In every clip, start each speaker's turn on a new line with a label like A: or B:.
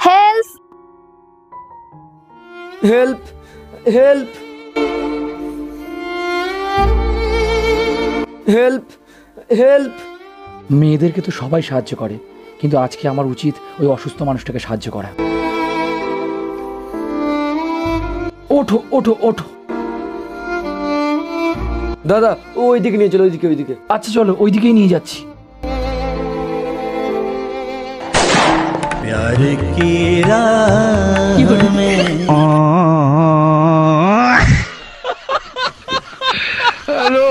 A: Help
B: help help help help. মেয়েদেরকে তো সবাই সাহায্য করে, কিন্তু আজকে আমার উচিত ওই অসুস্থ মানুষটাকে সাহায্য করা। ওঠো ওঠো ওঠো।
C: দাদা ওইদিকে নিয়ে চলো, ওইদিকে ওইদিকে।
B: আচ্ছা চলো, ওইদিকেই নিয়ে যাচ্ছি।
D: प्यार की राह में हेलो।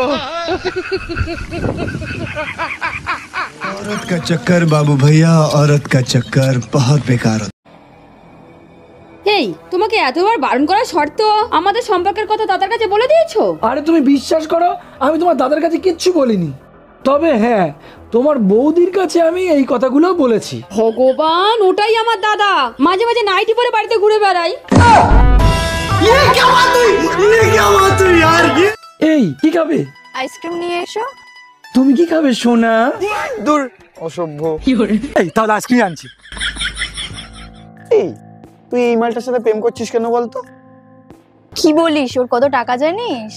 D: औरत का चक्कर बाबू भैया, औरत का चक्कर बहुत बेकार होता।
E: এই তোমাকে এতবার বারণ করা সত্ত্বেও আমাদের সম্পর্কের কথা দাদার কাছে বলে দিয়েছো?
B: আরে তুমি বিশ্বাস করো, আমি তোমার দাদার কাছে কিচ্ছু বলিনি। তবে হ্যাঁ, তোমার বৌদির কাছে আমি এই কথাগুলো বলেছি।
E: ভগবান, ওটাই আমার দাদা। মাঝে মাঝে নাইটি পরে বাড়িতে ঘুরে বেড়াই।
B: এই কি খাবে?
A: আইসক্রিম নিয়ে এসো।
B: তুমি কি খাবে সোনা?
C: দূর অসভ্য।
B: এই তাহলে আইসক্রিম আনছি।
C: এই তুই এই মালটার সাথে প্রেম করছিস কেন বলতো?
A: কি বলিস? ওর কত টাকা জানিস?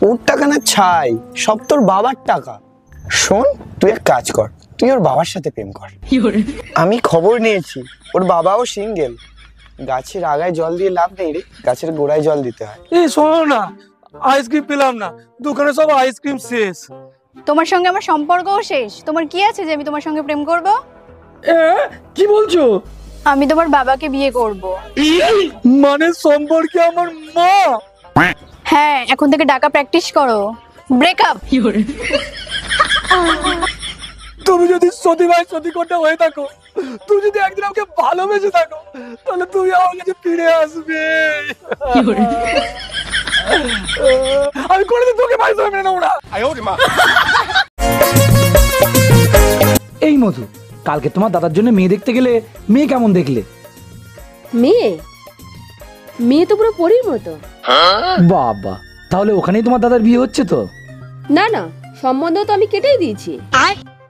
C: ওর টাকা না ছাই, সব তোর বাবার টাকা। শোন, তুই এক কাজ কর, তুই ওর বাবার সাথে প্রেম কর। আমি খবর নিয়েছি, ওর বাবাও সিঙ্গেল। গাছের আগায় জল দিয়ে লাভ নেই রে, গাছের গোড়ায় জল দিতে হয়।
B: এই শোনো না, আইসক্রিম পেলাম না, দোকানে সব আইসক্রিম শেষ।
A: তোমার সঙ্গে আমার সম্পর্কও শেষ। তোমার কি আছে যে আমি তোমার সঙ্গে প্রেম করব?
B: কি বলছো?
A: আমি তোমার বাবাকে বিয়ে করব।
B: মানে সম্পর্কে আমার মা?
A: হ্যাঁ, এখন থেকে ডাকা প্র্যাকটিস করো। ব্রেকআপ।
B: তুমি যদি সতী ভাই সতী কন্যা হয়ে থাকো, তুমি যদি একদিন আমাকে ভালোবেসে থাকো, তাহলে তুমি আমার কাছে ফিরে আসবে। আমি কোনোদিন তোকে ভাই হিসেবে মেনে নেবো না। এই মধু, কালকে তোমার দাদার জন্য মেয়ে দেখতে গেলে, মেয়ে কেমন দেখলে?
E: মেয়ে মেয়ে তো পুরো পরীর মতো।
B: বাবা, তাহলে ওখানেই তোমার দাদার বিয়ে হচ্ছে তো?
E: না না, সম্বন্ধ তো আমি কেটেই দিয়েছি।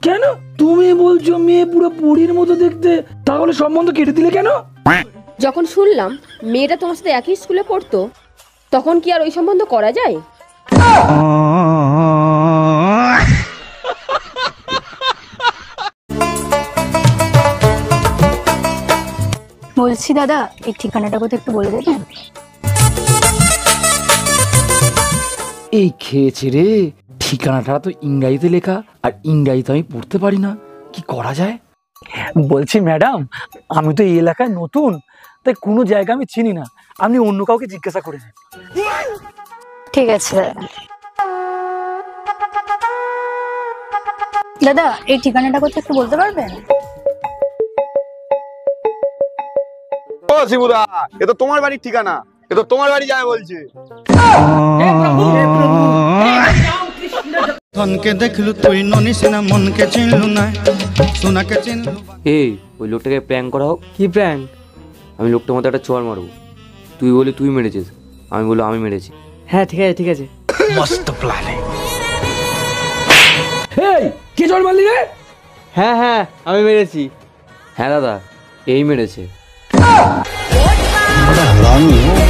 B: কেন? তুমি বলছো মেয়ে পুরো পরীর মতো দেখতে, তাহলে সম্বন্ধ কেটে দিলে কেন?
E: যখন শুনলাম মেয়েটা তোমার সাথে একই স্কুলে পড়তো, তখন কি আর ওই সম্বন্ধ করা যায়?
A: বলছি দাদা, এই ঠিকানাটা কোথায় একটু বলে দেবেন?
B: এই খেয়েছে রে, ঠিকানাটা তো ইংরাজিতে লেখা, আর ইংরাজিতে আমি পড়তে পারি না, কি করা যায়? বলছি ম্যাডাম, আমি তো এই এলাকায় নতুন, তাই কোনো জায়গা আমি চিনি না, আপনি অন্য কাউকে জিজ্ঞাসা করে নেন।
A: ঠিক আছে দাদা, এই ঠিকানাটা কোথায় একটু বলতে পারবেন?
C: ও শিবুদা, এ তো তোমার বাড়ির ঠিকানা, এ তো তোমার বাড়ি যায় বলছে।
D: ধনকে দেখলু তুই ননিস না, মনকে চিনলু না, সোনাকে চিনলু।
F: এই ওই লোকটাকে প্র্যাঙ্ক করা হোক।
C: কি প্র্যাঙ্ক?
F: আমি লোকটার মধ্যে একটা চড় মারবো, তুই বলি তুই মেরেছিস, আমি বলবো আমি মেরেছি।
C: হ্যাঁ ঠিক আছে, ঠিক আছে।
D: মস্ত প্ল্যান।
B: এই কে চড় মারলি রে?
C: হ্যাঁ হ্যাঁ, আমি মেরেছি।
F: হ্যাঁ দাদা, এই মেরেছে।
D: बड़ा हरामी है।